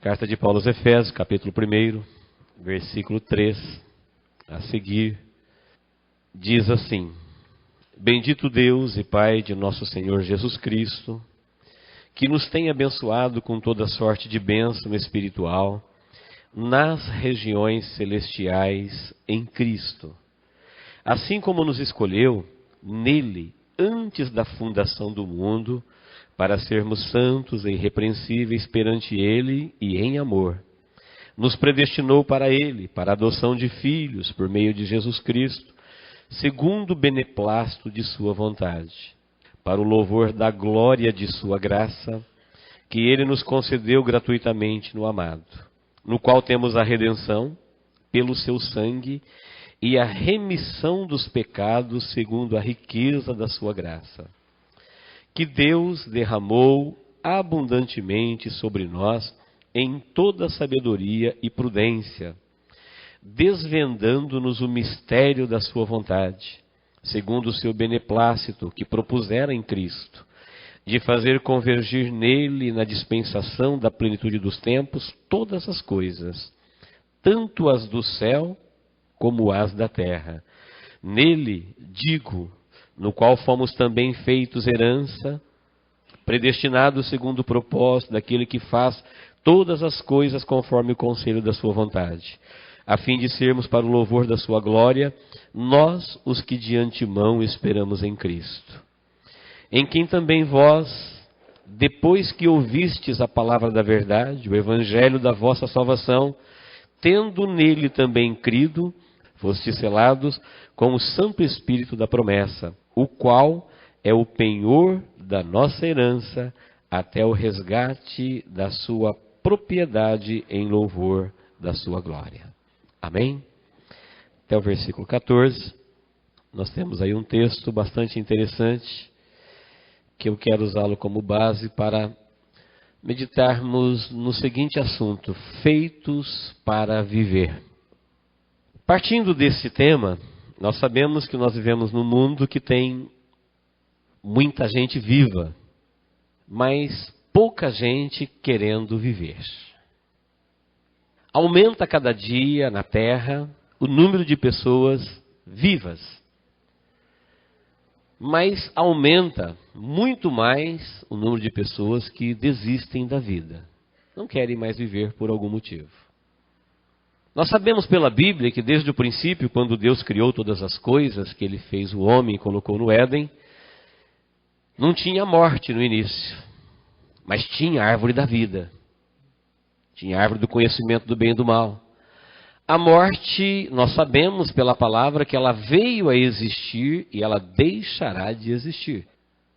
Carta de Paulo aos Efésios, capítulo 1, versículo 3, a seguir, diz assim: Bendito Deus e Pai de nosso Senhor Jesus Cristo, que nos tem abençoado com toda sorte de bênção espiritual nas regiões celestiais em Cristo, assim como nos escolheu nele antes da fundação do mundo, para sermos santos e irrepreensíveis perante Ele e em amor. Nos predestinou para Ele, para a adoção de filhos, por meio de Jesus Cristo, segundo o beneplácito de Sua vontade, para o louvor da glória de Sua graça, que Ele nos concedeu gratuitamente no amado, no qual temos a redenção, pelo Seu sangue, e a remissão dos pecados, segundo a riqueza da Sua graça, que Deus derramou abundantemente sobre nós em toda sabedoria e prudência, desvendando-nos o mistério da sua vontade, segundo o seu beneplácito que propusera em Cristo, de fazer convergir nele, na dispensação da plenitude dos tempos, todas as coisas, tanto as do céu como as da terra. Nele, digo, no qual fomos também feitos herança, predestinados segundo o propósito daquele que faz todas as coisas conforme o conselho da sua vontade, a fim de sermos para o louvor da sua glória, nós os que de antemão esperamos em Cristo, em quem também vós, depois que ouvistes a palavra da verdade, o evangelho da vossa salvação, tendo nele também crido, fostes selados com o Santo Espírito da promessa, o qual é o penhor da nossa herança até o resgate da sua propriedade em louvor da sua glória. Amém? Até o versículo 14, nós temos aí um texto bastante interessante, que eu quero usá-lo como base para meditarmos no seguinte assunto: feitos para viver. Partindo desse tema, nós sabemos que nós vivemos num mundo que tem muita gente viva, mas pouca gente querendo viver. Aumenta cada dia na Terra o número de pessoas vivas, mas aumenta muito mais o número de pessoas que desistem da vida, não querem mais viver por algum motivo. Nós sabemos pela Bíblia que desde o princípio, quando Deus criou todas as coisas, que Ele fez o homem e colocou no Éden, não tinha morte no início, mas tinha a árvore da vida, tinha a árvore do conhecimento do bem e do mal. A morte, nós sabemos pela palavra que ela veio a existir e ela deixará de existir.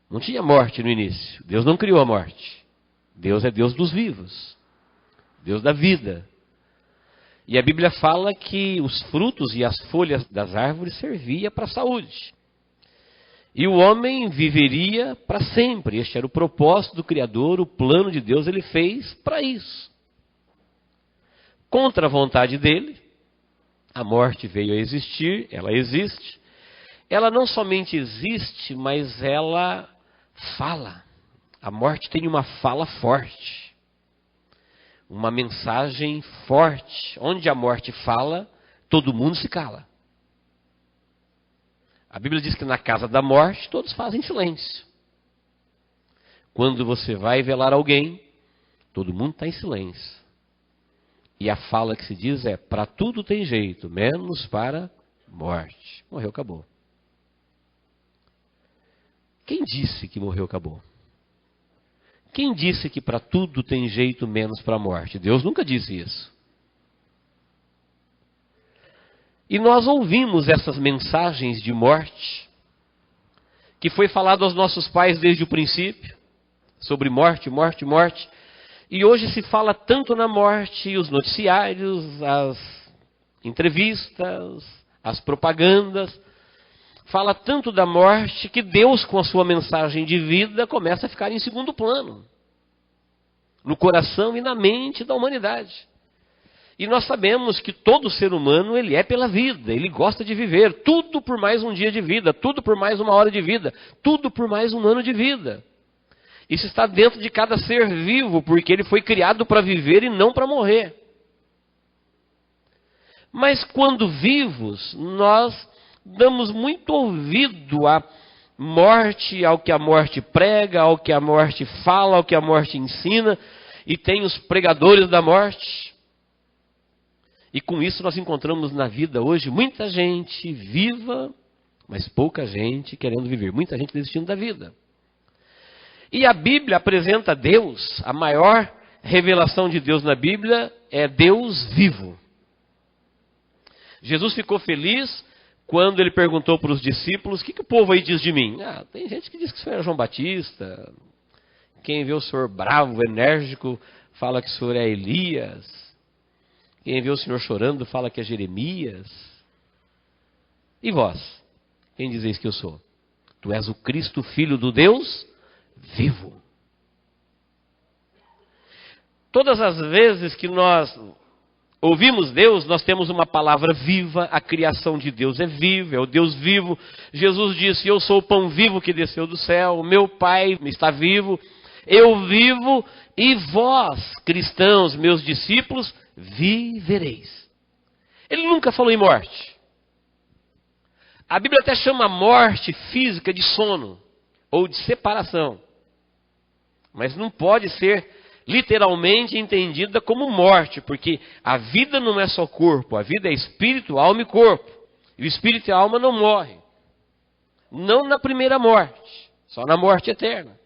Não tinha morte no início, Deus não criou a morte. Deus é Deus dos vivos, Deus da vida. E a Bíblia fala que os frutos e as folhas das árvores serviam para a saúde. E o homem viveria para sempre. Este era o propósito do Criador, o plano de Deus, Ele fez para isso. Contra a vontade dele, a morte veio a existir, ela existe. Ela não somente existe, mas ela fala. A morte tem uma fala forte, uma mensagem forte. Onde a morte fala, todo mundo se cala. A Bíblia diz que na casa da morte todos fazem silêncio. Quando você vai velar alguém, todo mundo está em silêncio. E a fala que se diz é: para tudo tem jeito, menos para morte. Morreu, acabou. Quem disse que morreu, acabou? Quem disse que para tudo tem jeito, menos para a morte? Deus nunca disse isso. E nós ouvimos essas mensagens de morte, que foi falado aos nossos pais desde o princípio, sobre morte, morte, morte. E hoje se fala tanto na morte, os noticiários, as entrevistas, as propagandas, fala tanto da morte que Deus, com a sua mensagem de vida, começa a ficar em segundo plano, no coração e na mente da humanidade. E nós sabemos que todo ser humano, ele é pela vida, ele gosta de viver, tudo por mais um dia de vida, tudo por mais uma hora de vida, tudo por mais um ano de vida. Isso está dentro de cada ser vivo, porque ele foi criado para viver e não para morrer. Mas quando vivos, nós damos muito ouvido à morte, ao que a morte prega, ao que a morte fala, ao que a morte ensina, e tem os pregadores da morte. E com isso nós encontramos na vida hoje muita gente viva, mas pouca gente querendo viver, muita gente desistindo da vida. E a Bíblia apresenta Deus, a maior revelação de Deus na Bíblia é Deus vivo. Jesus ficou feliz quando ele perguntou para os discípulos, o que o povo aí diz de mim? Tem gente que diz que o senhor é João Batista, quem vê o senhor bravo, enérgico, fala que o senhor é Elias, quem vê o senhor chorando fala que é Jeremias. E vós, quem dizeis que eu sou? Tu és o Cristo, Filho do Deus vivo. Todas as vezes que nós ouvimos Deus, nós temos uma palavra viva, a criação de Deus é viva, é o Deus vivo. Jesus disse, eu sou o pão vivo que desceu do céu, o meu Pai está vivo, eu vivo e vós, cristãos, meus discípulos, vivereis. Ele nunca falou em morte. A Bíblia até chama a morte física de sono ou de separação. Mas não pode ser literalmente entendida como morte, porque a vida não é só corpo, a vida é espírito, alma e corpo. E o espírito e a alma não morrem. Não na primeira morte, só na morte eterna.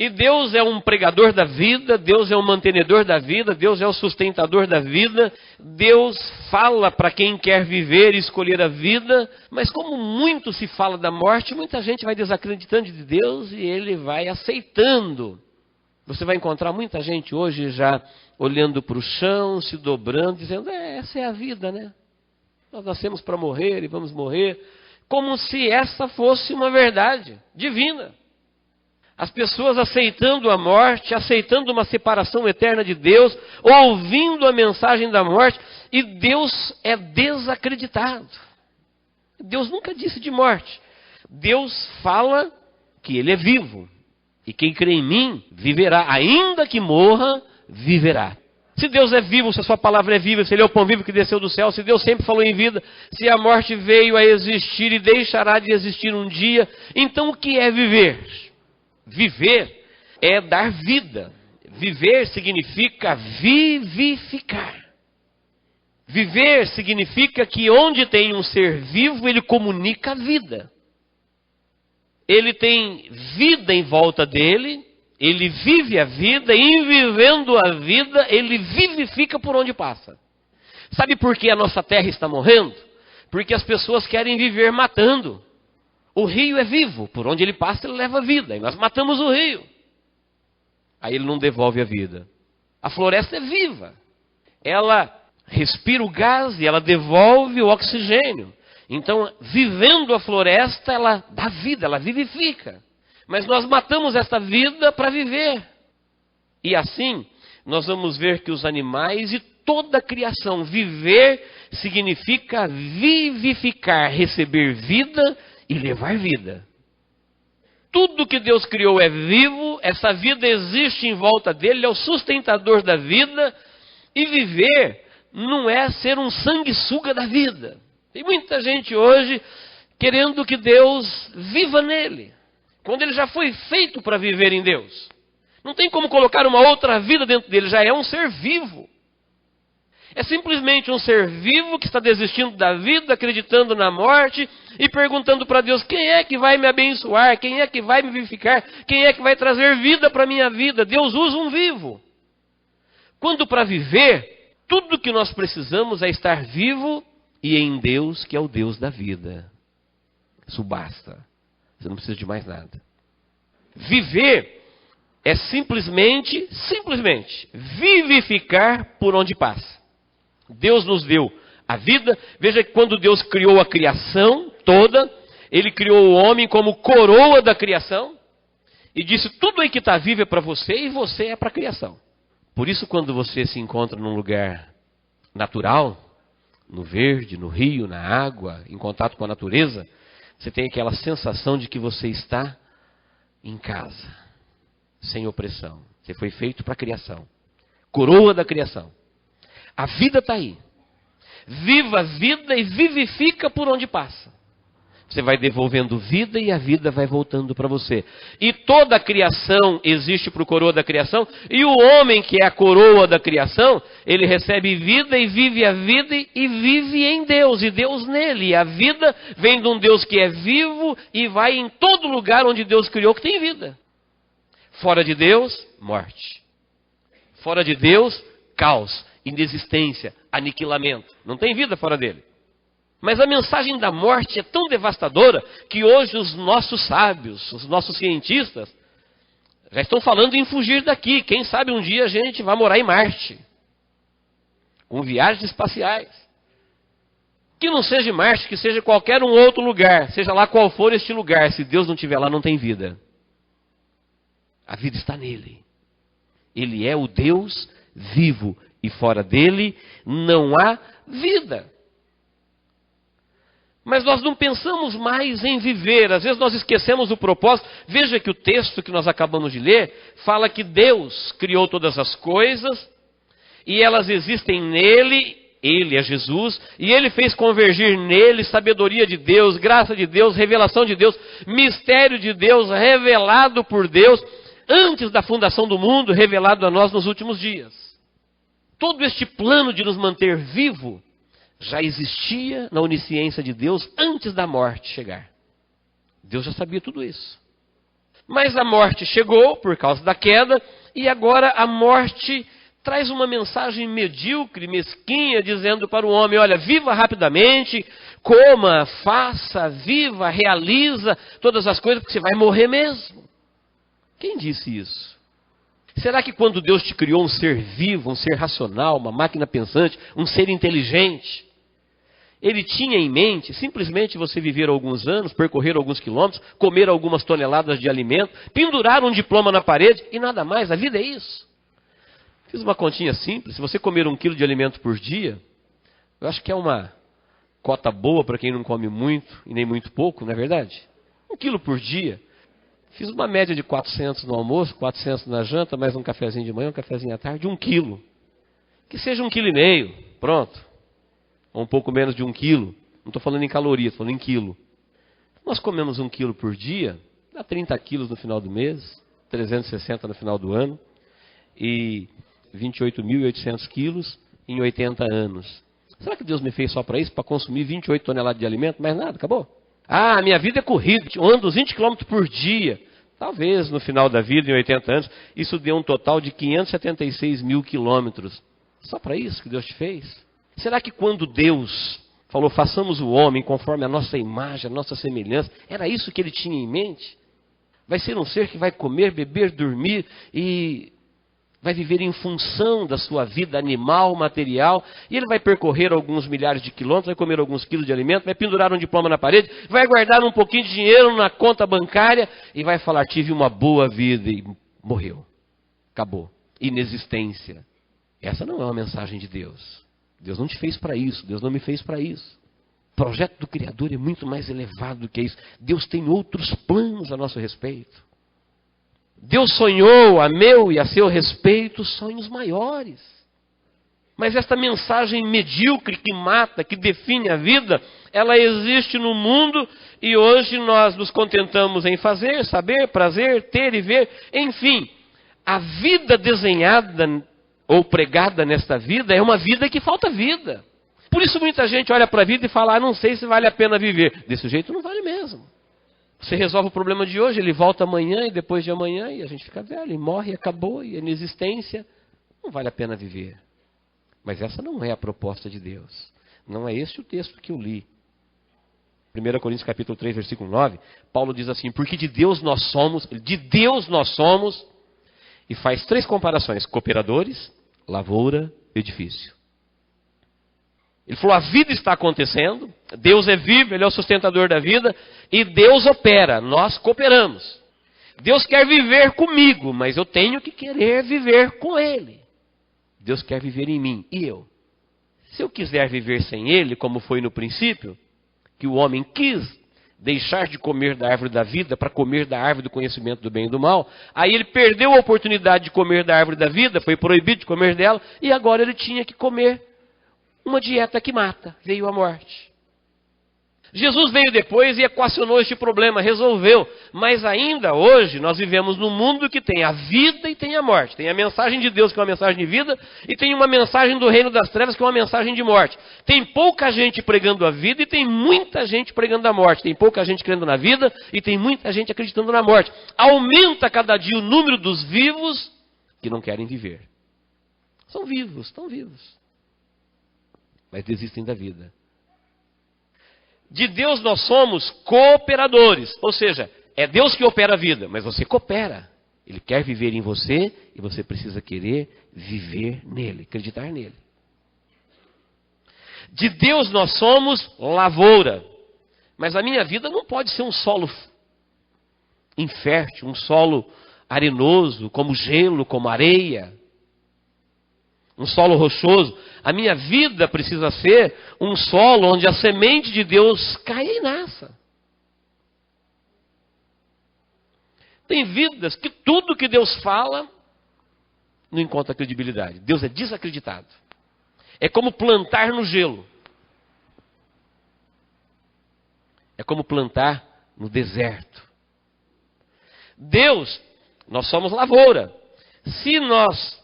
E Deus é um pregador da vida, Deus é um mantenedor da vida, Deus é o sustentador da vida, Deus fala para quem quer viver e escolher a vida, mas como muito se fala da morte, muita gente vai desacreditando de Deus e ele vai aceitando. Você vai encontrar muita gente hoje já olhando para o chão, se dobrando, dizendo, essa é a vida, né? Nós nascemos para morrer e vamos morrer, como se essa fosse uma verdade divina. As pessoas aceitando a morte, aceitando uma separação eterna de Deus, ouvindo a mensagem da morte, e Deus é desacreditado. Deus nunca disse de morte. Deus fala que Ele é vivo. E quem crê em mim, viverá. Ainda que morra, viverá. Se Deus é vivo, se a sua palavra é viva, se Ele é o pão vivo que desceu do céu, se Deus sempre falou em vida, se a morte veio a existir e deixará de existir um dia, então o que é viver? Viver é dar vida. Viver significa vivificar. Viver significa que onde tem um ser vivo, ele comunica a vida. Ele tem vida em volta dele, ele vive a vida, e em vivendo a vida, ele vivifica por onde passa. Sabe por que a nossa terra está morrendo? Porque as pessoas querem viver matando. O rio é vivo, por onde ele passa ele leva vida, e nós matamos o rio. Aí ele não devolve a vida. A floresta é viva, ela respira o gás e ela devolve o oxigênio. Então, vivendo a floresta, ela dá vida, ela vivifica. Mas nós matamos essa vida para viver. E assim, nós vamos ver que os animais e toda a criação, viver significa vivificar, receber vida e levar vida. Tudo que Deus criou é vivo, essa vida existe em volta dele, ele é o sustentador da vida, e viver não é ser um sanguessuga da vida. Tem muita gente hoje querendo que Deus viva nele, quando ele já foi feito para viver em Deus. Não tem como colocar uma outra vida dentro dele, já é um ser vivo. É simplesmente um ser vivo que está desistindo da vida, acreditando na morte e perguntando para Deus, quem é que vai me abençoar? Quem é que vai me vivificar? Quem é que vai trazer vida para a minha vida? Deus usa um vivo. Quando para viver, tudo que nós precisamos é estar vivo e em Deus, que é o Deus da vida. Isso basta. Você não precisa de mais nada. Viver é simplesmente vivificar por onde passa. Deus nos deu a vida. Veja que quando Deus criou a criação toda, Ele criou o homem como coroa da criação e disse, tudo aí que está vivo é para você e você é para a criação. Por isso, quando você se encontra num lugar natural, no verde, no rio, na água, em contato com a natureza, você tem aquela sensação de que você está em casa. sem opressão. Você foi feito para a criação. Coroa da criação. A vida está aí. Viva a vida e vivifica por onde passa. Você vai devolvendo vida e a vida vai voltando para você. E toda a criação existe para o coroa da criação. E o homem que é a coroa da criação, ele recebe vida e vive a vida e vive em Deus. E Deus nele. E a vida vem de um Deus que é vivo e vai em todo lugar onde Deus criou que tem vida. Fora de Deus, morte. Fora de Deus, caos, inexistência, aniquilamento. Não tem vida fora dele. Mas a mensagem da morte é tão devastadora que hoje os nossos sábios, os nossos cientistas, já estão falando em fugir daqui. Quem sabe um dia a gente vai morar em Marte, com viagens espaciais. Que não seja Marte, que seja qualquer um outro lugar, seja lá qual for este lugar. Se Deus não estiver lá, não tem vida. A vida está nele. Ele é o Deus vivo e fora dele não há vida. Mas nós não pensamos mais em viver. Às vezes nós esquecemos o propósito. Veja que o texto que nós acabamos de ler fala que Deus criou todas as coisas e elas existem nele, ele é Jesus, e ele fez convergir nele sabedoria de Deus, graça de Deus, revelação de Deus, mistério de Deus, revelado por Deus, antes da fundação do mundo, revelado a nós nos últimos dias. Todo este plano de nos manter vivo já existia na onisciência de Deus antes da morte chegar. Deus já sabia tudo isso. Mas a morte chegou por causa da queda, e agora a morte traz uma mensagem medíocre, mesquinha, dizendo para o homem, olha, viva rapidamente, coma, faça, viva, realiza todas as coisas, porque você vai morrer mesmo. Quem disse isso? Será que quando Deus te criou um ser vivo, um ser racional, uma máquina pensante, um ser inteligente, Ele tinha em mente simplesmente você viver alguns anos, percorrer alguns quilômetros, comer algumas toneladas de alimento, pendurar um diploma na parede e nada mais? A vida é isso. Fiz uma continha simples. Se você comer 1 quilo de alimento por dia, eu acho que é uma cota boa para quem não come muito e nem muito pouco, não é verdade? 1 quilo por dia. Fiz uma média de 400 no almoço, 400 na janta, mais um cafezinho de manhã, um cafezinho à tarde, 1 quilo. Que seja 1,5 kg, pronto. Ou um pouco menos de 1 quilo. Não estou falando em calorias, estou falando em quilo. Nós comemos 1 quilo por dia, dá 30 quilos no final do mês, 360 no final do ano, e 28.800 quilos em 80 anos. Será que Deus me fez só para isso? Para consumir 28 toneladas de alimento? Mais nada, acabou? Ah, minha vida é corrida, eu ando 20 quilômetros por dia. Talvez no final da vida, em 80 anos, isso dê um total de 576 mil quilômetros. Só para isso que Deus te fez? Será que quando Deus falou, façamos o homem conforme a nossa imagem, a nossa semelhança, era isso que ele tinha em mente? Vai ser um ser que vai comer, beber, dormir e vai viver em função da sua vida animal, material, e ele vai percorrer alguns milhares de quilômetros, vai comer alguns quilos de alimento, vai pendurar um diploma na parede, vai guardar um pouquinho de dinheiro na conta bancária e vai falar, tive uma boa vida e morreu. Acabou. Inexistência. Essa não é uma mensagem de Deus. Deus não te fez para isso, Deus não me fez para isso. O projeto do Criador é muito mais elevado do que isso. Deus tem outros planos a nosso respeito. Deus sonhou a meu e a seu respeito sonhos maiores. Mas esta mensagem medíocre que mata, que define a vida, ela existe no mundo e hoje nós nos contentamos em fazer, saber, prazer, ter e ver. Enfim, a vida desenhada ou pregada nesta vida é uma vida que falta vida. Por isso muita gente olha para a vida e fala, não sei se vale a pena viver. Desse jeito não vale mesmo. Você resolve o problema de hoje, ele volta amanhã e depois de amanhã e a gente fica velho, e morre, e acabou, e a inexistência. Não vale a pena viver. Mas essa não é a proposta de Deus. Não é este o texto que eu li. 1 Coríntios capítulo 3, versículo 9, Paulo diz assim, porque de Deus nós somos, e faz 3 comparações, cooperadores, lavoura, edifício. Ele falou, a vida está acontecendo, Deus é vivo, Ele é o sustentador da vida, e Deus opera, nós cooperamos. Deus quer viver comigo, mas eu tenho que querer viver com Ele. Deus quer viver em mim, e eu? Se eu quiser viver sem Ele, como foi no princípio, que o homem quis deixar de comer da árvore da vida para comer da árvore do conhecimento do bem e do mal. Aí ele perdeu a oportunidade de comer da árvore da vida, foi proibido de comer dela, e agora ele tinha que comer uma dieta que mata. Veio a morte. Jesus veio depois e equacionou este problema, resolveu. Mas ainda hoje nós vivemos num mundo que tem a vida e tem a morte. Tem a mensagem de Deus, que é uma mensagem de vida, e tem uma mensagem do reino das trevas, que é uma mensagem de morte. Tem pouca gente pregando a vida e tem muita gente pregando a morte. Tem pouca gente crendo na vida e tem muita gente acreditando na morte. Aumenta cada dia o número dos vivos que não querem viver. São vivos, estão vivos, mas desistem da vida. De Deus nós somos cooperadores, ou seja, é Deus que opera a vida, mas você coopera. Ele quer viver em você e você precisa querer viver nele, acreditar nele. De Deus nós somos lavoura, mas a minha vida não pode ser um solo infértil, um solo arenoso, como gelo, como areia. Um solo rochoso. A minha vida precisa ser um solo onde a semente de Deus caia e nasça. Tem vidas que tudo que Deus fala não encontra credibilidade. Deus é desacreditado. É como plantar no gelo. É como plantar no deserto. Deus, nós somos lavoura. Se nós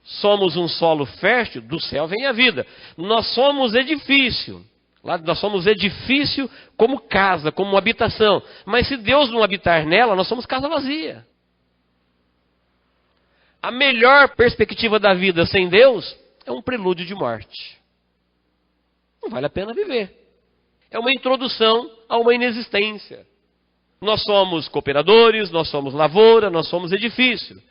somos um solo fértil, do céu vem a vida. Nós somos edifício. Nós somos edifício como casa, como habitação. Mas se Deus não habitar nela, nós somos casa vazia. A melhor perspectiva da vida sem Deus é um prelúdio de morte. Não vale a pena viver. É uma introdução a uma inexistência. Nós somos cooperadores, nós somos lavoura, nós somos edifício.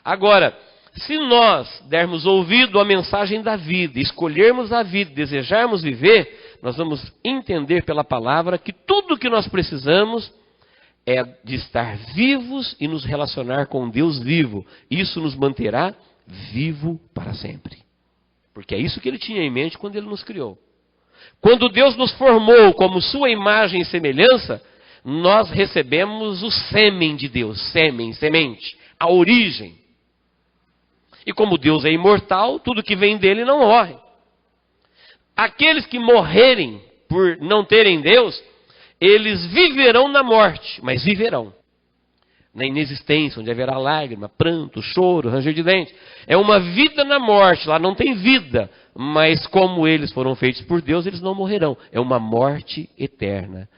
Agora, se nós dermos ouvido à mensagem da vida, escolhermos a vida, desejarmos viver, nós vamos entender pela palavra que tudo o que nós precisamos é de estar vivos e nos relacionar com Deus vivo. Isso nos manterá vivo para sempre. Porque é isso que Ele tinha em mente quando Ele nos criou. Quando Deus nos formou como sua imagem e semelhança, nós recebemos o sêmen de Deus, sêmen, semente, a origem. E como Deus é imortal, tudo que vem dele não morre. Aqueles que morrerem por não terem Deus, eles viverão na morte, mas viverão. Na inexistência, onde haverá lágrima, pranto, choro, ranger de dente. É uma vida na morte, lá não tem vida. Mas como eles foram feitos por Deus, eles não morrerão. É uma morte eterna.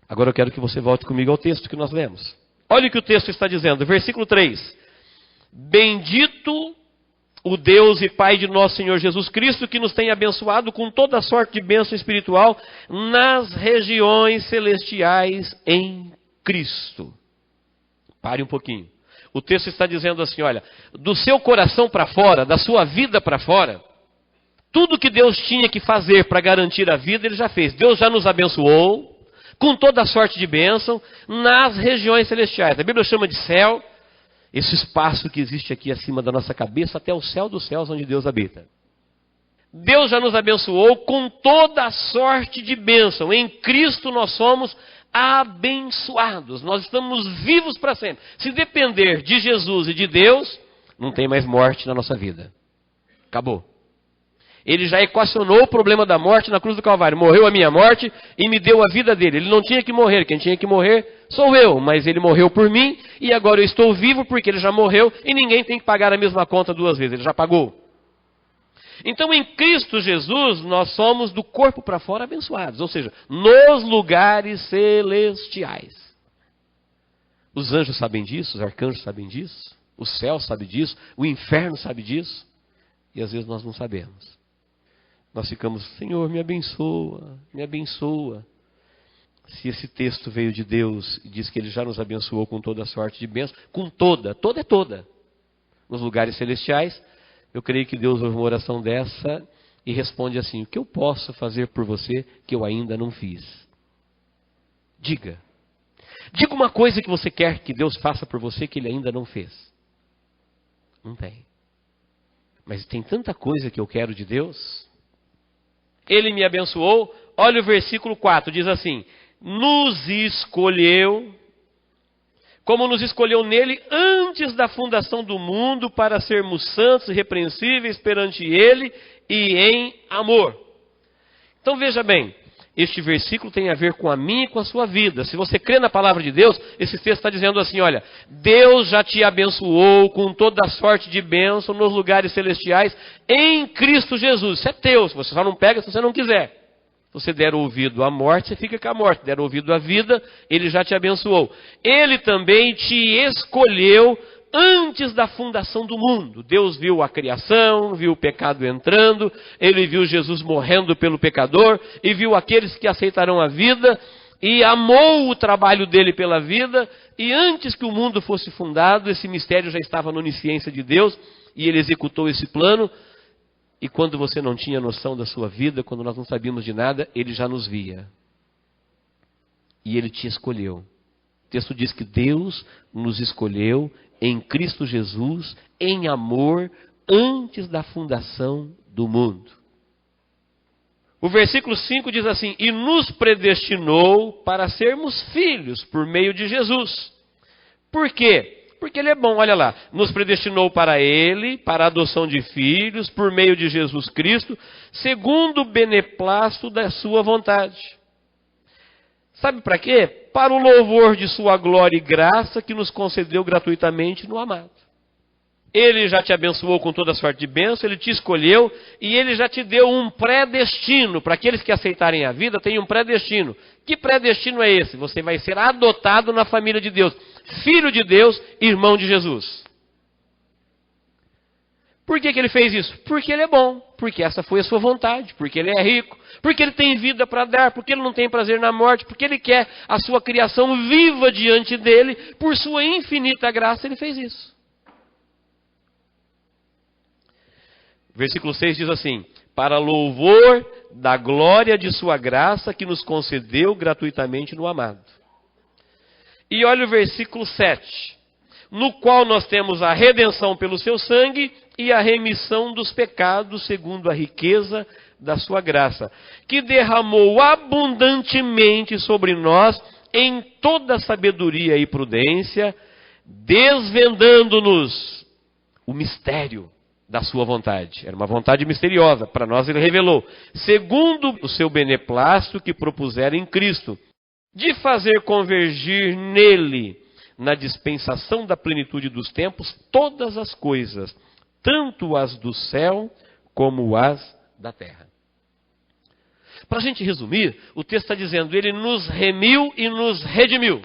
Agora eu quero que você volte comigo ao texto que nós lemos. Olha o que o texto está dizendo, versículo 3. Bendito o Deus e Pai de nosso Senhor Jesus Cristo, que nos tem abençoado com toda a sorte de bênção espiritual nas regiões celestiais em Cristo. Pare um pouquinho. O texto está dizendo assim, olha, do seu coração para fora, da sua vida para fora, tudo que Deus tinha que fazer para garantir a vida, Ele já fez. Deus já nos abençoou com toda a sorte de bênção nas regiões celestiais. A Bíblia chama de céu esse espaço que existe aqui acima da nossa cabeça até o céu dos céus onde Deus habita. Deus já nos abençoou com toda a sorte de bênção. Em Cristo nós somos abençoados. Nós estamos vivos para sempre. Se depender de Jesus e de Deus, não tem mais morte na nossa vida. Acabou. Ele já equacionou o problema da morte na cruz do Calvário. Morreu a minha morte e me deu a vida dele. Ele não tinha que morrer. Quem tinha que morrer sou eu. Mas ele morreu por mim e agora eu estou vivo porque ele já morreu e ninguém tem que pagar a mesma conta duas vezes. Ele já pagou. Então em Cristo Jesus nós somos do corpo para fora abençoados. Ou seja, nos lugares celestiais. Os anjos sabem disso, os arcanjos sabem disso, o céu sabe disso, o inferno sabe disso. E às vezes nós não sabemos. Nós ficamos, Senhor, me abençoa, me abençoa. Se esse texto veio de Deus e diz que Ele já nos abençoou com toda a sorte de bênção, com toda é toda, nos lugares celestiais, eu creio que Deus ouve uma oração dessa e responde assim, o que eu posso fazer por você que eu ainda não fiz? Diga. Diga uma coisa que você quer que Deus faça por você que Ele ainda não fez. Não tem. Mas tem tanta coisa que eu quero de Deus. Ele me abençoou. Olha o versículo 4, diz assim, nos escolheu, como nos escolheu nele antes da fundação do mundo, para sermos santos e irrepreensíveis perante ele e em amor. Então veja bem, este versículo tem a ver com a minha e com a sua vida. Se você crê na palavra de Deus, esse texto está dizendo assim, olha, Deus já te abençoou com toda a sorte de bênção nos lugares celestiais em Cristo Jesus. Isso é teu, você só não pega se você não quiser. Se você der ouvido à morte, você fica com a morte. Der ouvido à vida, ele já te abençoou. Ele também te escolheu antes da fundação do mundo. Deus viu a criação, viu o pecado entrando, ele viu Jesus morrendo pelo pecador, e viu aqueles que aceitarão a vida, e amou o trabalho dele pela vida, e antes que o mundo fosse fundado, esse mistério já estava na onisciência de Deus, e ele executou esse plano. E quando você não tinha noção da sua vida, quando nós não sabíamos de nada, ele já nos via. E ele te escolheu. O texto diz que Deus nos escolheu em Cristo Jesus, em amor, antes da fundação do mundo. O versículo 5 diz assim, e nos predestinou para sermos filhos por meio de Jesus. Por quê? Porque ele é bom, olha lá, nos predestinou para ele, para a adoção de filhos, por meio de Jesus Cristo, segundo o beneplácito da sua vontade. Sabe para quê? Para o louvor de sua glória e graça, que nos concedeu gratuitamente no amado. Ele já te abençoou com toda sorte de bênção, ele te escolheu, e ele já te deu um predestino. Para aqueles que aceitarem a vida, tem um predestino. Que predestino é esse? Você vai ser adotado na família de Deus. Filho de Deus, irmão de Jesus. Por que ele fez isso? Porque ele é bom, porque essa foi a sua vontade, porque ele é rico, porque ele tem vida para dar, porque ele não tem prazer na morte, porque ele quer a sua criação viva diante dele, por sua infinita graça ele fez isso. Versículo 6 diz assim, para louvor da glória de sua graça que nos concedeu gratuitamente no amado. E olha o versículo 7, no qual nós temos a redenção pelo seu sangue e a remissão dos pecados segundo a riqueza da sua graça, que derramou abundantemente sobre nós em toda sabedoria e prudência, desvendando-nos o mistério da sua vontade. Era uma vontade misteriosa, para nós ele revelou, segundo o seu beneplácito que propusera em Cristo, de fazer convergir nele, na dispensação da plenitude dos tempos, todas as coisas, tanto as do céu como as da terra. Para a gente resumir, o texto está dizendo, ele nos remiu e nos redimiu.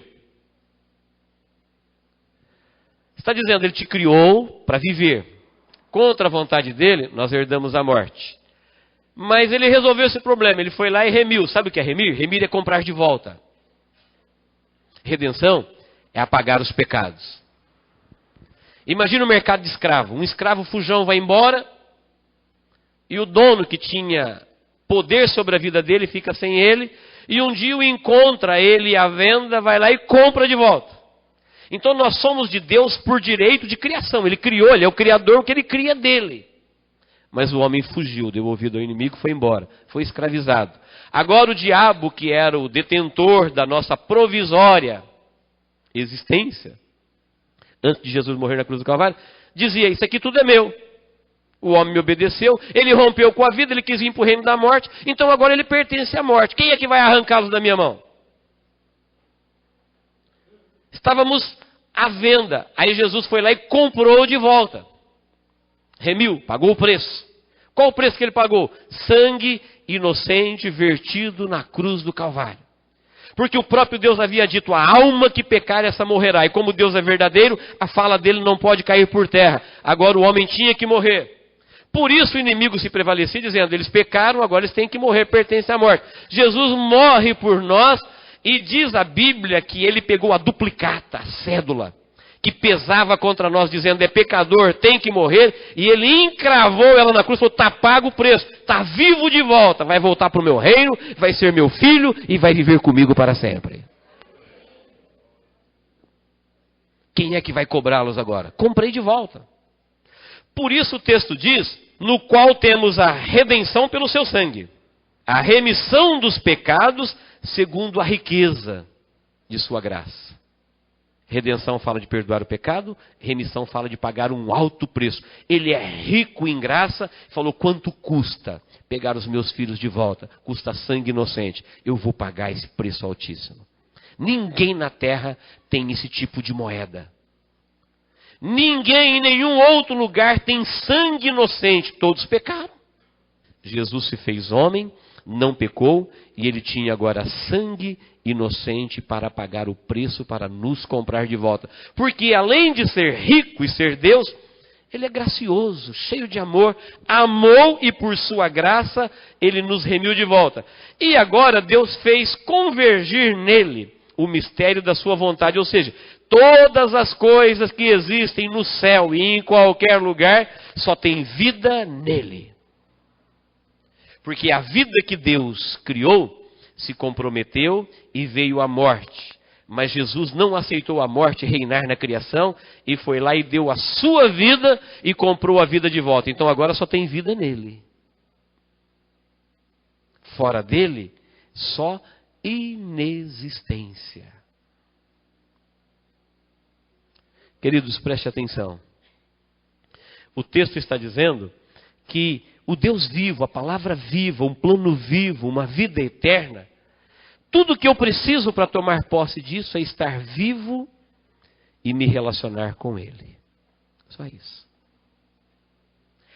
Está dizendo, ele te criou para viver. Contra a vontade dele, nós herdamos a morte. Mas ele resolveu esse problema, ele foi lá e remiu. Sabe o que é remir? Remir é comprar de volta. Redenção é apagar os pecados. Imagina o mercado de escravo. Um escravo fujão vai embora e o dono que tinha poder sobre a vida dele fica sem ele, e um dia o encontra ele à venda, vai lá e compra de volta. Então nós somos de Deus por direito de criação. Ele criou, ele é o criador, o que ele cria dele. Mas o homem fugiu, deu ouvido ao inimigo, foi embora, foi escravizado. Agora o diabo, que era o detentor da nossa provisória existência, antes de Jesus morrer na cruz do Calvário, dizia, isso aqui tudo é meu. O homem me obedeceu, ele rompeu com a vida, ele quis vir para o reino da morte, então agora ele pertence à morte. Quem é que vai arrancá-los da minha mão? Estávamos à venda. Aí Jesus foi lá e comprou de volta. Remiu, pagou o preço. Qual o preço que ele pagou? Sangue inocente vertido na cruz do Calvário. Porque o próprio Deus havia dito, a alma que pecar essa morrerá. E como Deus é verdadeiro, a fala dele não pode cair por terra. Agora o homem tinha que morrer. Por isso o inimigo se prevalecia dizendo, eles pecaram, agora eles têm que morrer, pertencem à morte. Jesus morre por nós. E diz a Bíblia que ele pegou a duplicata, a cédula, que pesava contra nós, dizendo, é pecador, tem que morrer. E ele encravou ela na cruz, falou, está pago o preço, está vivo de volta, vai voltar para o meu reino, vai ser meu filho e vai viver comigo para sempre. Quem é que vai cobrá-los agora? Comprei de volta. Por isso o texto diz, no qual temos a redenção pelo seu sangue. a remissão dos pecados segundo a riqueza de sua graça. Redenção fala de perdoar o pecado, remissão fala de pagar um alto preço. Ele é rico em graça, falou: quanto custa pegar os meus filhos de volta? Custa sangue inocente. Eu vou pagar esse preço altíssimo. Ninguém na terra tem esse tipo de moeda. Ninguém em nenhum outro lugar tem sangue inocente. Todos pecaram. Jesus se fez homem, não pecou, e ele tinha agora sangue inocente para pagar o preço para nos comprar de volta. Porque além de ser rico e ser Deus, ele é gracioso, cheio de amor, amou e por sua graça ele nos remiu de volta. E agora Deus fez convergir nele o mistério da sua vontade, ou seja, todas as coisas que existem no céu e em qualquer lugar só tem vida nele. Porque a vida que Deus criou se comprometeu e veio a morte. Mas Jesus não aceitou a morte reinar na criação e foi lá e deu a sua vida e comprou a vida de volta. Então agora só tem vida nele. Fora dele, só inexistência. Queridos, preste atenção. O texto está dizendo que o Deus vivo, a palavra viva, um plano vivo, uma vida eterna, tudo que eu preciso para tomar posse disso é estar vivo e me relacionar com Ele. Só isso.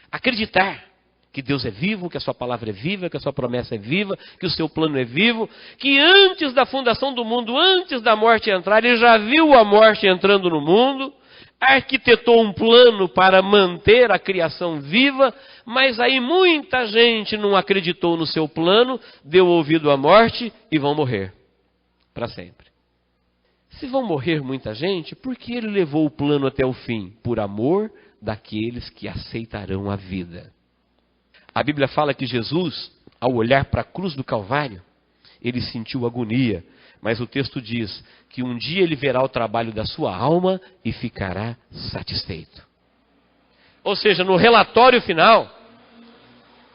Acreditar que Deus é vivo, que a sua palavra é viva, que a sua promessa é viva, que o seu plano é vivo, que antes da fundação do mundo, antes da morte entrar, Ele já viu a morte entrando no mundo, arquitetou um plano para manter a criação viva, mas aí muita gente não acreditou no seu plano, deu ouvido à morte e vão morrer para sempre. Se vão morrer muita gente, por que ele levou o plano até o fim? Por amor daqueles que aceitarão a vida. A Bíblia fala que Jesus, ao olhar para a cruz do Calvário, ele sentiu agonia. Mas o texto diz que um dia ele verá o trabalho da sua alma e ficará satisfeito. Ou seja, no relatório final,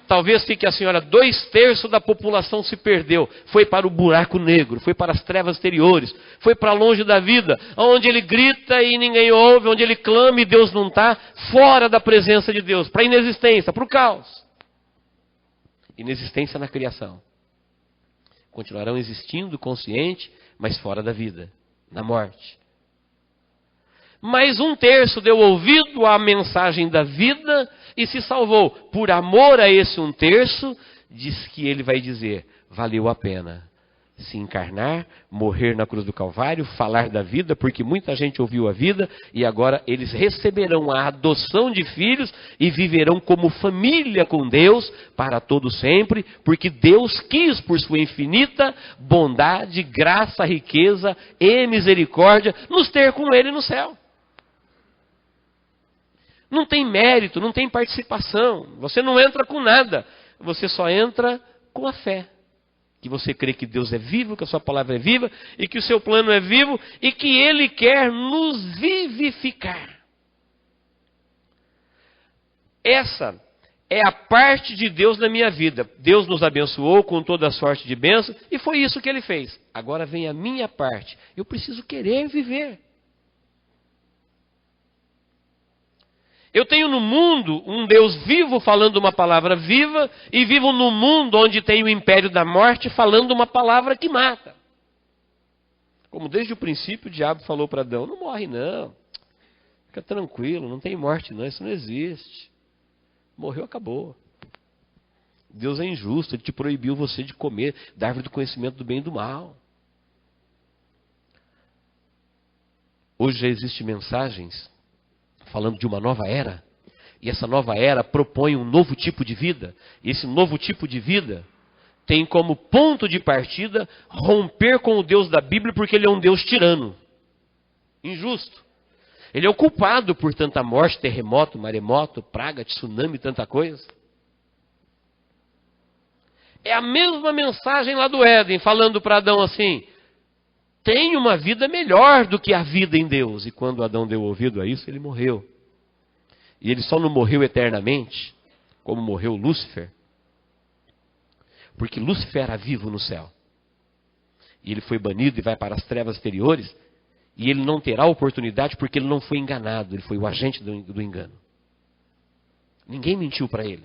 talvez fique assim: olha, 2/3 da população se perdeu. Foi para o buraco negro, foi para as trevas exteriores, foi para longe da vida, onde ele grita e ninguém ouve, onde ele clama e Deus não está, fora da presença de Deus, para a inexistência, para o caos. Inexistência na criação. Continuarão existindo consciente, mas fora da vida, na morte. Mas 1/3 deu ouvido à mensagem da vida e se salvou. Por amor a esse 1/3, diz que ele vai dizer: valeu a pena se encarnar, morrer na cruz do Calvário, falar da vida, porque muita gente ouviu a vida e agora eles receberão a adoção de filhos e viverão como família com Deus para todo sempre, porque Deus quis, por sua infinita bondade, graça, riqueza e misericórdia, nos ter com Ele no céu. Não tem mérito, não tem participação, você não entra com nada, você só entra com a fé. Que você crê que Deus é vivo, que a sua palavra é viva, e que o seu plano é vivo, e que Ele quer nos vivificar. Essa é a parte de Deus na minha vida. Deus nos abençoou com toda a sorte de bênção, e foi isso que Ele fez. Agora vem a minha parte. Eu preciso querer viver. Eu tenho no mundo um Deus vivo falando uma palavra viva e vivo no mundo onde tem o império da morte falando uma palavra que mata. Como desde o princípio o diabo falou para Adão: não morre não, fica tranquilo, não tem morte não, isso não existe. Morreu, acabou. Deus é injusto, Ele te proibiu você de comer da árvore do conhecimento do bem e do mal. Hoje já existem mensagens falando de uma nova era, e essa nova era propõe um novo tipo de vida, e esse novo tipo de vida tem como ponto de partida romper com o Deus da Bíblia, porque Ele é um Deus tirano, injusto. Ele é o culpado por tanta morte, terremoto, maremoto, praga, tsunami, tanta coisa. É a mesma mensagem lá do Éden, falando para Adão assim: tem uma vida melhor do que a vida em Deus. E quando Adão deu ouvido a isso, ele morreu. E ele só não morreu eternamente, como morreu Lúcifer, Porque Lúcifer era vivo no céu. E ele foi banido e vai para as trevas exteriores. E ele não terá oportunidade porque ele não foi enganado. Ele foi o agente do engano. Ninguém mentiu para ele.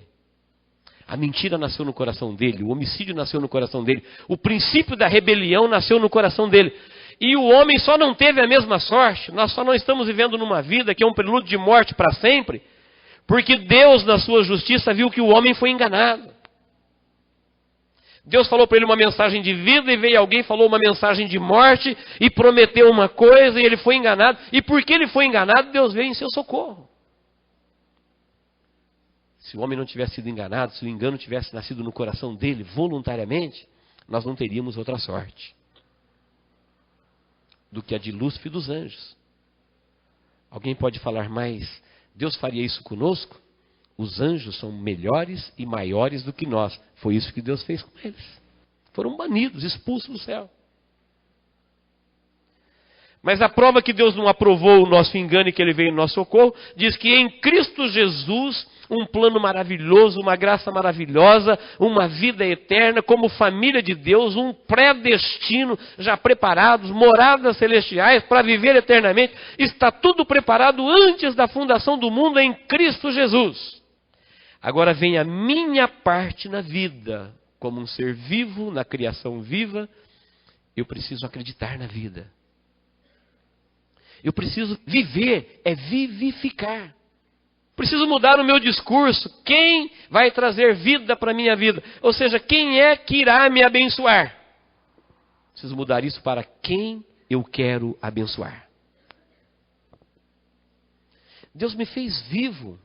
A mentira nasceu no coração dele. O homicídio nasceu no coração dele. O princípio da rebelião nasceu no coração dele. E o homem só não teve a mesma sorte. Nós só não estamos vivendo numa vida que é um prelúdio de morte para sempre. Porque Deus, na sua justiça, viu que o homem foi enganado. Deus falou para ele uma mensagem de vida e veio alguém, falou uma mensagem de morte e prometeu uma coisa e ele foi enganado. E porque ele foi enganado, Deus veio em seu socorro. Se o homem não tivesse sido enganado, se o engano tivesse nascido no coração dele voluntariamente, nós não teríamos outra sorte do que a de Lúcifer e dos anjos. Alguém pode falar, mas Deus faria isso conosco? Os anjos são melhores e maiores do que nós. Foi isso que Deus fez com eles. Foram banidos, expulsos do céu. Mas a prova que Deus não aprovou o nosso engano e que Ele veio em nosso socorro, diz que em Cristo Jesus, um plano maravilhoso, uma graça maravilhosa, uma vida eterna, como família de Deus, um predestino já preparados, moradas celestiais para viver eternamente. Está tudo preparado antes da fundação do mundo em Cristo Jesus. Agora vem a minha parte na vida, como um ser vivo, na criação viva, eu preciso acreditar na vida. Eu preciso viver, é vivificar. Preciso mudar o meu discurso. Quem vai trazer vida para a minha vida? Ou seja, quem é que irá me abençoar? Preciso mudar isso para quem eu quero abençoar. Deus me fez vivo.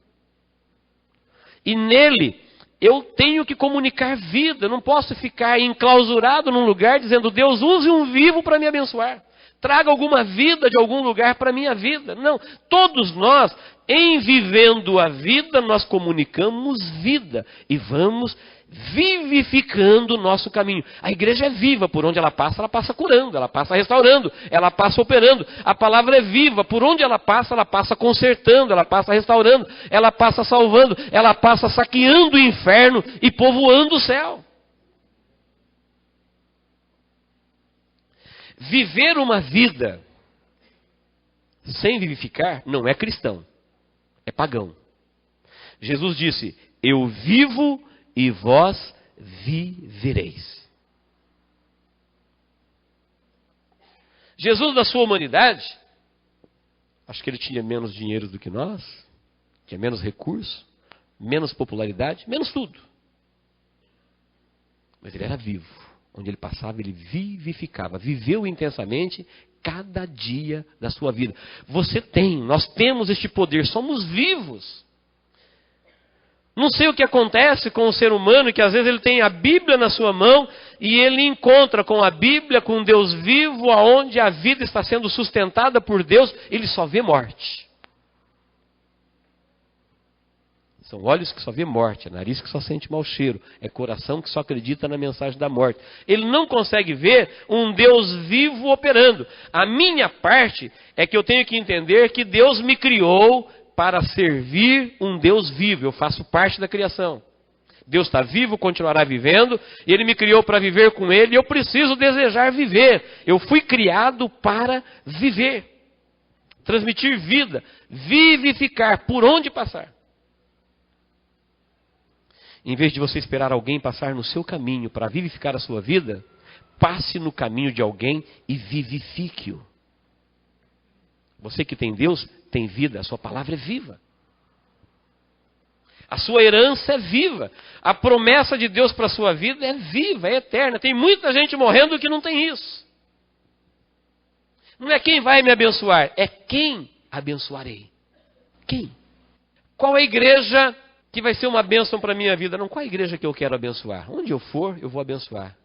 E nele eu tenho que comunicar vida. Eu não posso ficar enclausurado num lugar dizendo, Deus, use um vivo para me abençoar. Traga alguma vida de algum lugar para a minha vida. Não, todos nós, em vivendo a vida, nós comunicamos vida. E vamos vivificando o nosso caminho. A igreja é viva, por onde ela passa curando, ela passa restaurando, ela passa operando. A palavra é viva, por onde ela passa consertando, ela passa restaurando, ela passa salvando, ela passa saqueando o inferno e povoando o céu. Viver uma vida sem vivificar não é cristão, é pagão. Jesus disse, eu vivo e vós vivereis. Jesus, da sua humanidade, acho que ele tinha menos dinheiro do que nós, tinha menos recurso, menos popularidade, menos tudo. Mas ele era vivo. Onde ele passava, ele vivificava, viveu intensamente cada dia da sua vida. Nós temos este poder, somos vivos. Não sei o que acontece com o ser humano, que às vezes ele tem a Bíblia na sua mão, e ele encontra com a Bíblia, com Deus vivo, aonde a vida está sendo sustentada por Deus, ele só vê morte. São olhos que só vê morte, é nariz que só sente mau cheiro, é coração que só acredita na mensagem da morte. Ele não consegue ver um Deus vivo operando. A minha parte é que eu tenho que entender que Deus me criou para servir um Deus vivo. Eu faço parte da criação. Deus está vivo, continuará vivendo, e Ele me criou para viver com Ele, e eu preciso desejar viver. Eu fui criado para viver, transmitir vida, vivificar, por onde passar. Em vez de você esperar alguém passar no seu caminho para vivificar a sua vida, passe no caminho de alguém e vivifique-o. Você que tem Deus, tem vida, a sua palavra é viva. A sua herança é viva. A promessa de Deus para a sua vida é viva, é eterna. Tem muita gente morrendo que não tem isso. Não é quem vai me abençoar, é quem abençoarei. Quem? Qual a igreja que vai ser uma bênção para a minha vida? Não, qual a igreja que eu quero abençoar? Onde eu for, eu vou abençoar.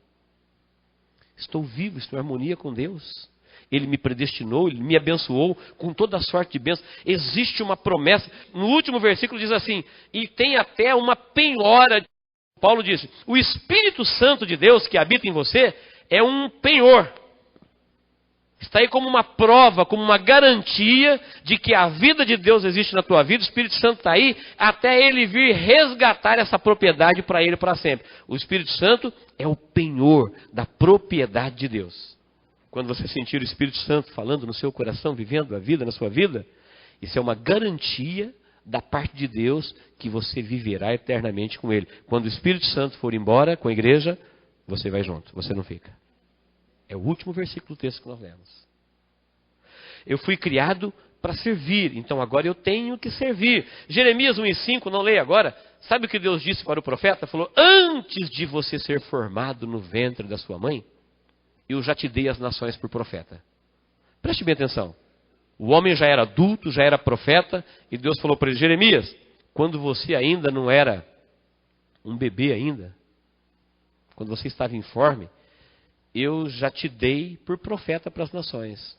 Estou vivo, estou em harmonia com Deus. Ele me predestinou, Ele me abençoou com toda a sorte de bênção. Existe uma promessa. No último versículo diz assim, e tem até uma penhora. Paulo disse, o Espírito Santo de Deus que habita em você é um penhor. Está aí como uma prova, como uma garantia de que a vida de Deus existe na tua vida. O Espírito Santo está aí até ele vir resgatar essa propriedade para ele para sempre. O Espírito Santo é o penhor da propriedade de Deus. Quando você sentir o Espírito Santo falando no seu coração, vivendo a vida na sua vida, isso é uma garantia da parte de Deus que você viverá eternamente com Ele. Quando o Espírito Santo for embora com a igreja, você vai junto, você não fica. É o último versículo do texto que nós lemos. Eu fui criado para servir, então agora eu tenho que servir. Jeremias 1:5, não leia agora. Sabe o que Deus disse para o profeta? Falou, antes de você ser formado no ventre da sua mãe, eu já te dei as nações por profeta. Preste bem atenção. O homem já era adulto, já era profeta, e Deus falou para ele, Jeremias, quando você ainda não era um bebê ainda, quando você estava informe, eu já te dei por profeta para as nações.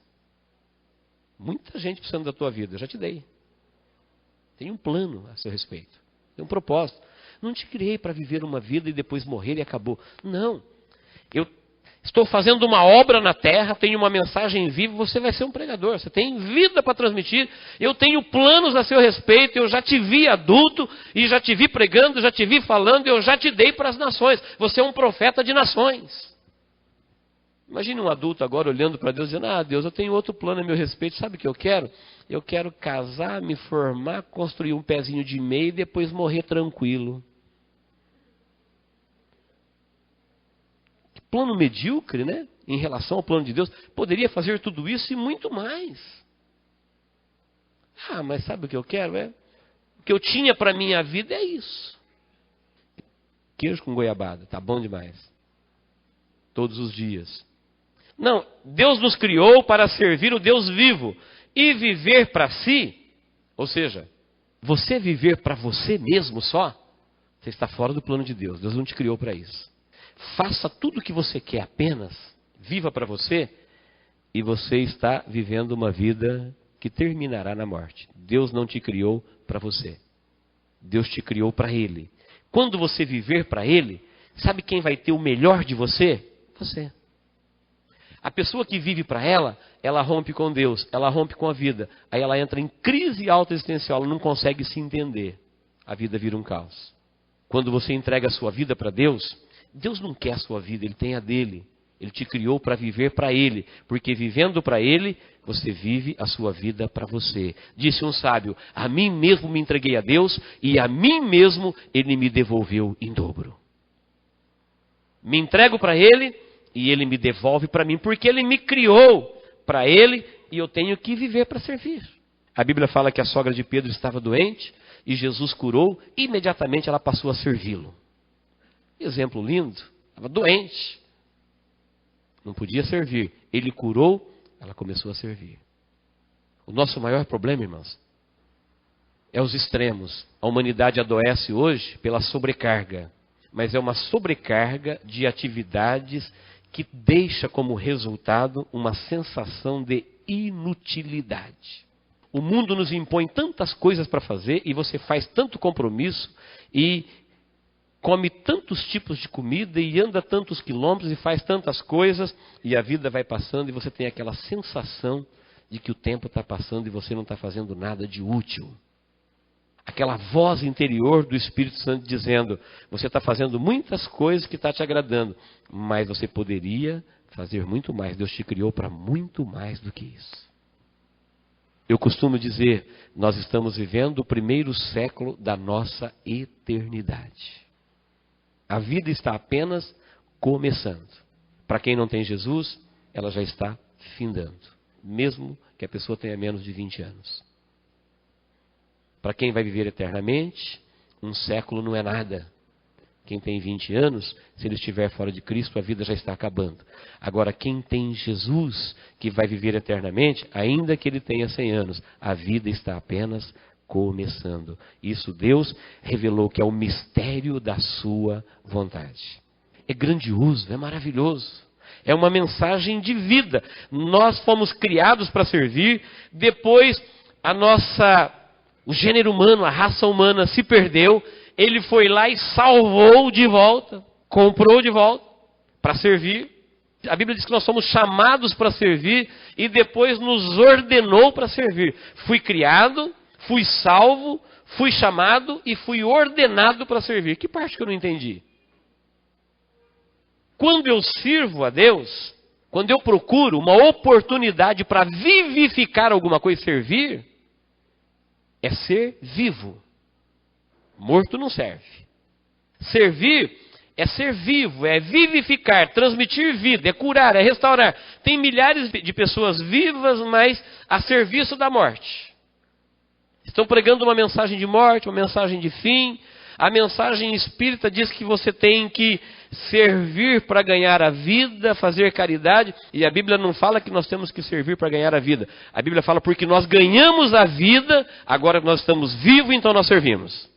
Muita gente precisando da tua vida, eu já te dei. Tem um plano a seu respeito, tem um propósito. Não te criei para viver uma vida e depois morrer e acabou. Não, eu estou fazendo uma obra na terra, tenho uma mensagem viva, você vai ser um pregador, você tem vida para transmitir, eu tenho planos a seu respeito, eu já te vi adulto, e já te vi pregando, já te vi falando, eu já te dei para as nações, você é um profeta de nações. Imagine um adulto agora olhando para Deus, dizendo, Deus, eu tenho outro plano a meu respeito, sabe o que eu quero? Eu quero casar, me formar, construir um pezinho de meia e depois morrer tranquilo. Plano medíocre, né? Em relação ao plano de Deus, poderia fazer tudo isso e muito mais. Mas sabe o que eu quero? O que eu tinha para a minha vida é isso. Queijo com goiabada, tá bom demais. Todos os dias. Não, Deus nos criou para servir o Deus vivo e viver para si. Ou seja, você viver para você mesmo só, você está fora do plano de Deus. Deus não te criou para isso. Faça tudo o que você quer apenas, viva para você, e você está vivendo uma vida que terminará na morte. Deus não te criou para você. Deus te criou para Ele. Quando você viver para Ele, sabe quem vai ter o melhor de você? Você. A pessoa que vive para ela rompe com Deus, ela rompe com a vida. Aí ela entra em crise autoexistencial, ela não consegue se entender. A vida vira um caos. Quando você entrega a sua vida para Deus, Deus não quer a sua vida, Ele tem a dele. Ele te criou para viver para Ele, porque vivendo para Ele, você vive a sua vida para você. Disse um sábio, a mim mesmo me entreguei a Deus, e a mim mesmo Ele me devolveu em dobro. Me entrego para Ele, e Ele me devolve para mim, porque Ele me criou para Ele, e eu tenho que viver para servir. A Bíblia fala que a sogra de Pedro estava doente, e Jesus curou, e imediatamente ela passou a servi-lo. Exemplo lindo, estava doente, não podia servir. Ele curou, ela começou a servir. O nosso maior problema, irmãos, é os extremos. A humanidade adoece hoje pela sobrecarga, mas é uma sobrecarga de atividades que deixa como resultado uma sensação de inutilidade. O mundo nos impõe tantas coisas para fazer e você faz tanto compromisso e come tantos tipos de comida e anda tantos quilômetros e faz tantas coisas e a vida vai passando e você tem aquela sensação de que o tempo está passando e você não está fazendo nada de útil. Aquela voz interior do Espírito Santo dizendo, você está fazendo muitas coisas que está te agradando, mas você poderia fazer muito mais. Deus te criou para muito mais do que isso. Eu costumo dizer, nós estamos vivendo o primeiro século da nossa eternidade. A vida está apenas começando. Para quem não tem Jesus, ela já está findando. Mesmo que a pessoa tenha menos de 20 anos. Para quem vai viver eternamente, um século não é nada. Quem tem 20 anos, se ele estiver fora de Cristo, a vida já está acabando. Agora, quem tem Jesus, que vai viver eternamente, ainda que ele tenha 100 anos, a vida está apenas começando. Isso Deus revelou que é o mistério da sua vontade. É grandioso, é maravilhoso. É uma mensagem de vida. Nós fomos criados para servir, depois o gênero humano, a raça humana se perdeu, ele foi lá e salvou de volta, comprou de volta para servir. A Bíblia diz que nós somos chamados para servir e depois nos ordenou para servir. Fui criado, fui salvo, fui chamado e fui ordenado para servir. Que parte que eu não entendi? Quando eu sirvo a Deus, quando eu procuro uma oportunidade para vivificar alguma coisa e servir, é ser vivo. Morto não serve. Servir é ser vivo, é vivificar, transmitir vida, é curar, é restaurar. Tem milhares de pessoas vivas, mas a serviço da morte. Estão pregando uma mensagem de morte, uma mensagem de fim. A mensagem espírita diz que você tem que servir para ganhar a vida, fazer caridade. E a Bíblia não fala que nós temos que servir para ganhar a vida. A Bíblia fala porque nós ganhamos a vida, agora nós estamos vivos, então nós servimos.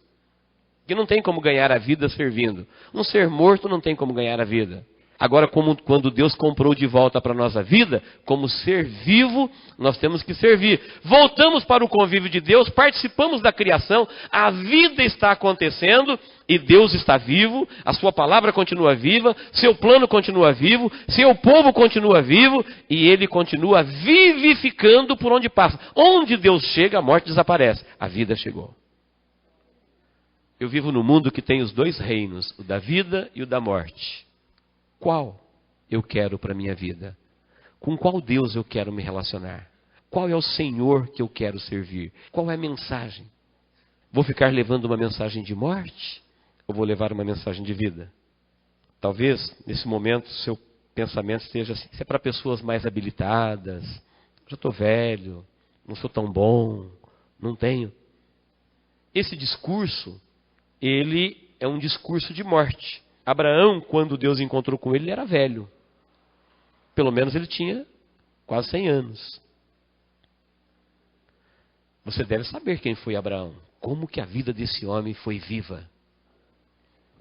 Que não tem como ganhar a vida servindo. Um ser morto não tem como ganhar a vida. Agora, quando Deus comprou de volta para nós a vida, como ser vivo, nós temos que servir. Voltamos para o convívio de Deus, participamos da criação, a vida está acontecendo e Deus está vivo, a sua palavra continua viva, seu plano continua vivo, seu povo continua vivo e ele continua vivificando por onde passa. Onde Deus chega, a morte desaparece. A vida chegou. Eu vivo num mundo que tem os dois reinos, o da vida e o da morte. Qual eu quero para a minha vida? Com qual Deus eu quero me relacionar? Qual é o Senhor que eu quero servir? Qual é a mensagem? Vou ficar levando uma mensagem de morte? Ou vou levar uma mensagem de vida? Talvez, nesse momento, seu pensamento esteja assim, isso é para pessoas mais habilitadas, já estou velho, não sou tão bom, não tenho. Esse discurso, ele é um discurso de morte. Abraão, quando Deus encontrou com ele, ele era velho. Pelo menos ele tinha quase 100 anos. Você deve saber quem foi Abraão. Como que a vida desse homem foi viva.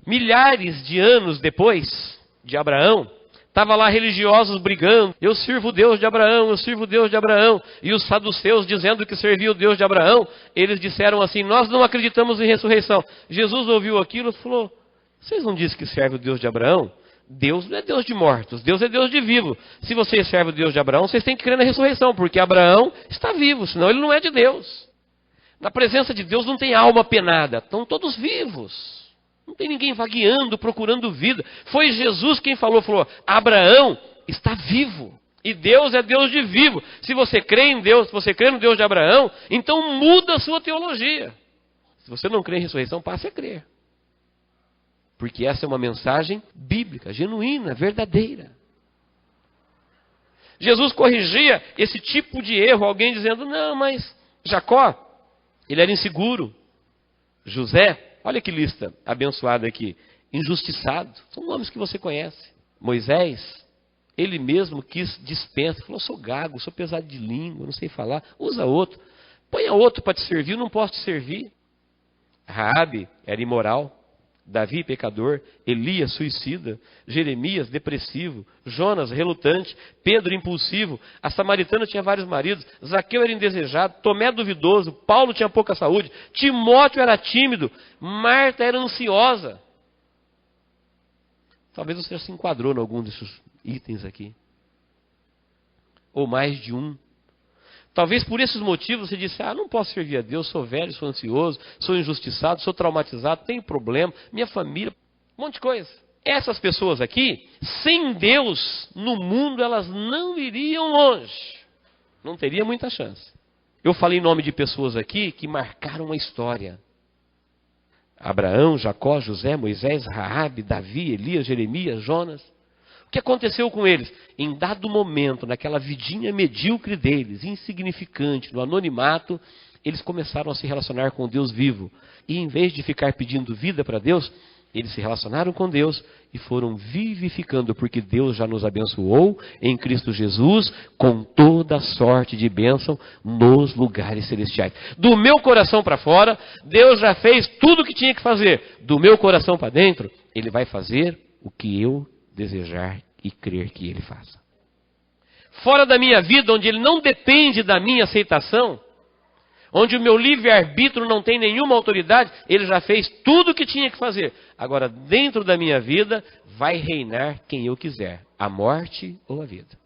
Milhares de anos depois de Abraão, estavam lá religiosos brigando. Eu sirvo o Deus de Abraão, eu sirvo o Deus de Abraão. E os saduceus dizendo que servia o Deus de Abraão, eles disseram assim, nós não acreditamos em ressurreição. Jesus ouviu aquilo e falou, vocês não dizem que serve o Deus de Abraão? Deus não é Deus de mortos, Deus é Deus de vivo. Se vocês servem o Deus de Abraão, vocês têm que crer na ressurreição, porque Abraão está vivo, senão ele não é de Deus. Na presença de Deus não tem alma penada, estão todos vivos. Não tem ninguém vagueando, procurando vida. Foi Jesus quem falou, Abraão está vivo. E Deus é Deus de vivo. Se você crê em Deus, se você crê no Deus de Abraão, então muda a sua teologia. Se você não crê em ressurreição, passe a crer. Porque essa é uma mensagem bíblica, genuína, verdadeira. Jesus corrigia esse tipo de erro, alguém dizendo, não, mas Jacó, ele era inseguro. José, olha que lista abençoada aqui, injustiçado, são nomes que você conhece. Moisés, ele mesmo quis dispensa, falou, sou gago, sou pesado de língua, não sei falar, usa outro. Ponha outro para te servir, eu não posso te servir. Raabe era imoral. Davi, pecador, Elias, suicida, Jeremias, depressivo, Jonas, relutante, Pedro, impulsivo, a samaritana tinha vários maridos, Zaqueu era indesejado, Tomé duvidoso, Paulo tinha pouca saúde, Timóteo era tímido, Marta era ansiosa. Talvez você já se enquadrou em algum desses itens aqui. Ou mais de um. Talvez por esses motivos você disse, não posso servir a Deus, sou velho, sou ansioso, sou injustiçado, sou traumatizado, tenho problema, minha família, um monte de coisa. Essas pessoas aqui, sem Deus no mundo, elas não iriam longe. Não teria muita chance. Eu falei em nome de pessoas aqui que marcaram a história. Abraão, Jacó, José, Moisés, Raabe, Davi, Elias, Jeremias, Jonas. O que aconteceu com eles? Em dado momento, naquela vidinha medíocre deles, insignificante, no anonimato, eles começaram a se relacionar com Deus vivo. E em vez de ficar pedindo vida para Deus, eles se relacionaram com Deus e foram vivificando, porque Deus já nos abençoou em Cristo Jesus com toda sorte de bênção nos lugares celestiais. Do meu coração para fora, Deus já fez tudo o que tinha que fazer. Do meu coração para dentro, Ele vai fazer o que eu desejar e crer que Ele faça. Fora da minha vida, onde Ele não depende da minha aceitação, onde o meu livre-arbítrio não tem nenhuma autoridade, ele já fez tudo o que tinha que fazer. Agora, dentro da minha vida, vai reinar quem eu quiser, a morte ou a vida.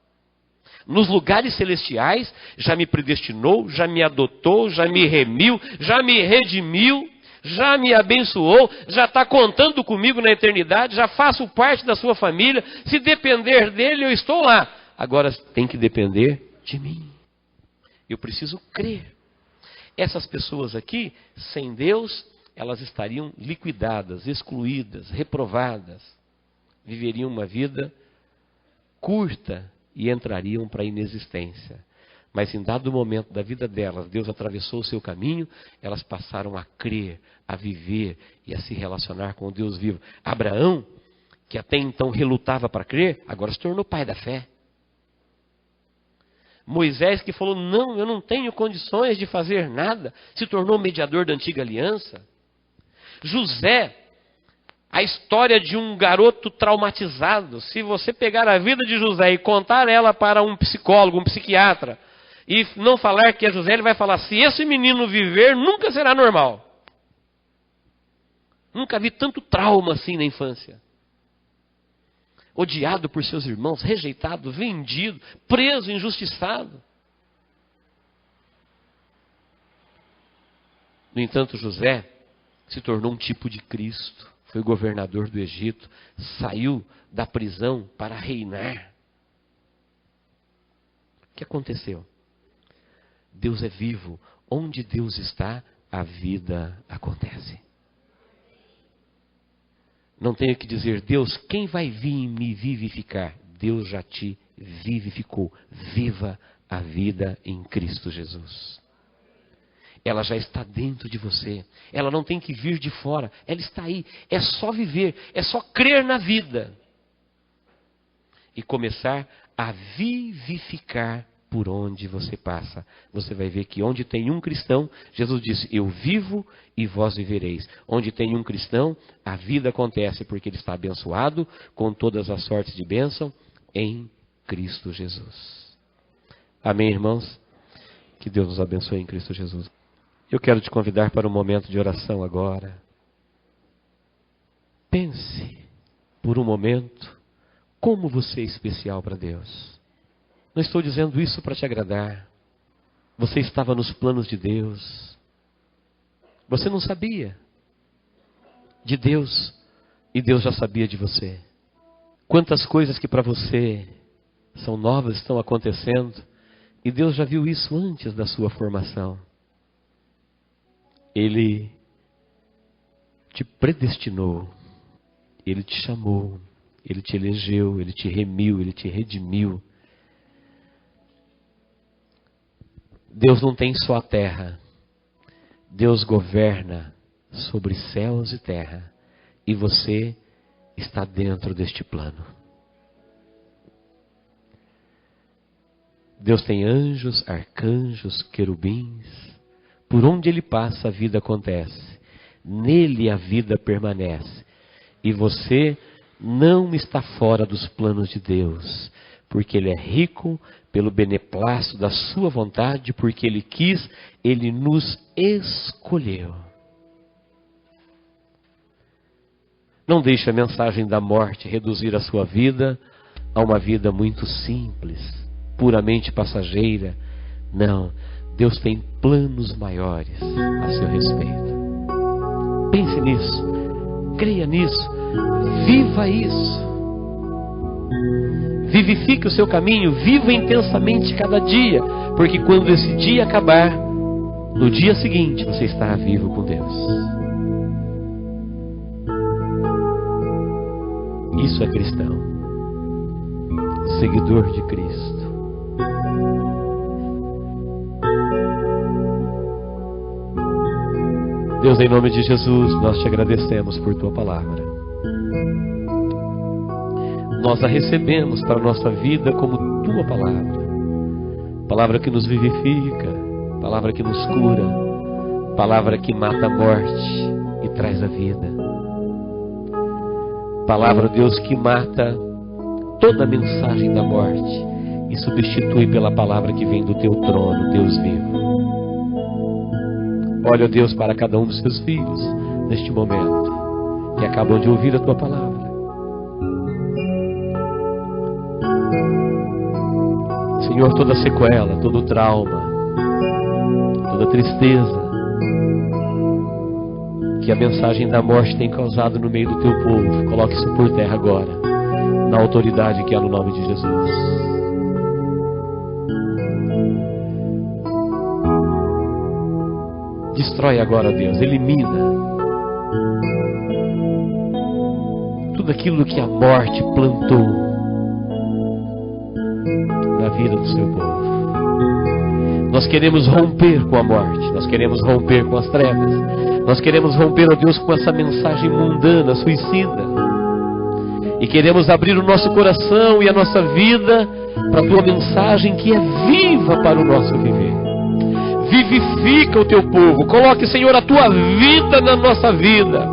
Nos lugares celestiais, já me predestinou, já me adotou, já me remiu, já me redimiu, já me abençoou, já está contando comigo na eternidade, já faço parte da sua família. Se depender dele, eu estou lá. Agora tem que depender de mim. Eu preciso crer. Essas pessoas aqui, sem Deus, elas estariam liquidadas, excluídas, reprovadas. Viveriam uma vida curta e entrariam para a inexistência. Mas em dado momento da vida delas, Deus atravessou o seu caminho, elas passaram a crer, a viver e a se relacionar com o Deus vivo. Abraão, que até então relutava para crer, agora se tornou pai da fé. Moisés, que falou, não, eu não tenho condições de fazer nada, se tornou mediador da antiga aliança. José, a história de um garoto traumatizado. Se você pegar a vida de José e contar ela para um psicólogo, um psiquiatra, e não falar que é José, ele vai falar, se esse menino viver, nunca será normal. Nunca vi tanto trauma assim na infância. Odiado por seus irmãos, rejeitado, vendido, preso, injustiçado. No entanto, José se tornou um tipo de Cristo. Foi governador do Egito, saiu da prisão para reinar. O que aconteceu? Deus é vivo. Onde Deus está, a vida acontece. Não tenho que dizer, Deus, quem vai vir me vivificar? Deus já te vivificou. Viva a vida em Cristo Jesus. Ela já está dentro de você. Ela não tem que vir de fora. Ela está aí. É só viver. É só crer na vida. E começar a vivificar por onde você passa. Você vai ver que onde tem um cristão, Jesus disse, eu vivo e vós vivereis. Onde tem um cristão, a vida acontece porque ele está abençoado com todas as sortes de bênção em Cristo Jesus. Amém, irmãos? Que Deus nos abençoe em Cristo Jesus. Eu quero te convidar para um momento de oração agora. Pense por um momento como você é especial para Deus. Não estou dizendo isso para te agradar. Você estava nos planos de Deus. Você não sabia de Deus e Deus já sabia de você. Quantas coisas que para você são novas estão acontecendo e Deus já viu isso antes da sua formação. Ele te predestinou, Ele te chamou, Ele te elegeu, Ele te remiu, Ele te redimiu. Deus não tem só a terra. Deus governa sobre céus e terra. E você está dentro deste plano. Deus tem anjos, arcanjos, querubins. Por onde Ele passa, a vida acontece. Nele a vida permanece. E você não está fora dos planos de Deus. Porque Ele é rico pelo beneplácito da sua vontade, porque Ele quis, Ele nos escolheu. Não deixe a mensagem da morte reduzir a sua vida a uma vida muito simples, puramente passageira. Não, Deus tem planos maiores a seu respeito. Pense nisso, creia nisso, viva isso. Vivifique o seu caminho, viva intensamente cada dia, porque quando esse dia acabar, no dia seguinte você estará vivo com Deus. Isso é cristão, seguidor de Cristo. Deus, em nome de Jesus, nós te agradecemos por tua palavra. Nós a recebemos para a nossa vida como tua palavra. Palavra que nos vivifica, palavra que nos cura, palavra que mata a morte e traz a vida. Palavra, Deus, que mata toda a mensagem da morte e substitui pela palavra que vem do teu trono, Deus vivo. Olha, ó Deus, para cada um dos teus filhos neste momento, que acabam de ouvir a tua palavra. Senhor, toda sequela, todo trauma, toda tristeza que a mensagem da morte tem causado no meio do teu povo, coloque isso por terra agora, na autoridade que há no nome de Jesus. Destrói agora, Deus, elimina tudo aquilo que a morte plantou na vida do seu povo. Nós queremos romper com a morte, nós queremos romper com as trevas, nós queremos romper, ó Deus, com essa mensagem mundana, suicida, e queremos abrir o nosso coração e a nossa vida para a tua mensagem que é viva para o nosso viver. Vivifica o teu povo, coloque, Senhor, a tua vida na nossa vida,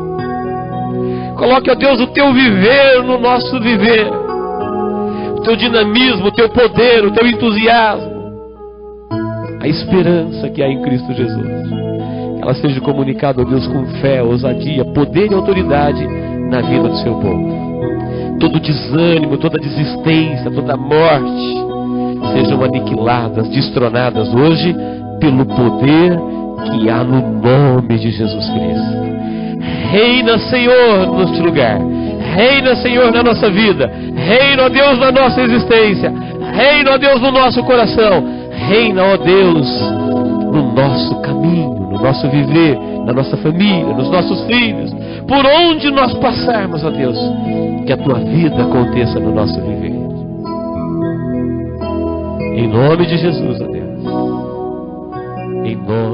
coloque, ó Deus, o teu viver no nosso viver, o teu dinamismo, o teu poder, o teu entusiasmo, a esperança que há em Cristo Jesus, que ela seja comunicada, ó Deus, com fé, ousadia, poder e autoridade na vida do seu povo. Todo desânimo, toda desistência, toda morte sejam aniquiladas, destronadas hoje pelo poder que há no nome de Jesus Cristo. Reina, Senhor, neste lugar. Reina, Senhor, na nossa vida. Reina, ó Deus, na nossa existência. Reina, ó Deus, no nosso coração. Reina, ó Deus, no nosso caminho, no nosso viver, na nossa família, nos nossos filhos. Por onde nós passarmos, ó Deus, que a tua vida aconteça no nosso viver. Em nome de Jesus, ó Deus. Em nome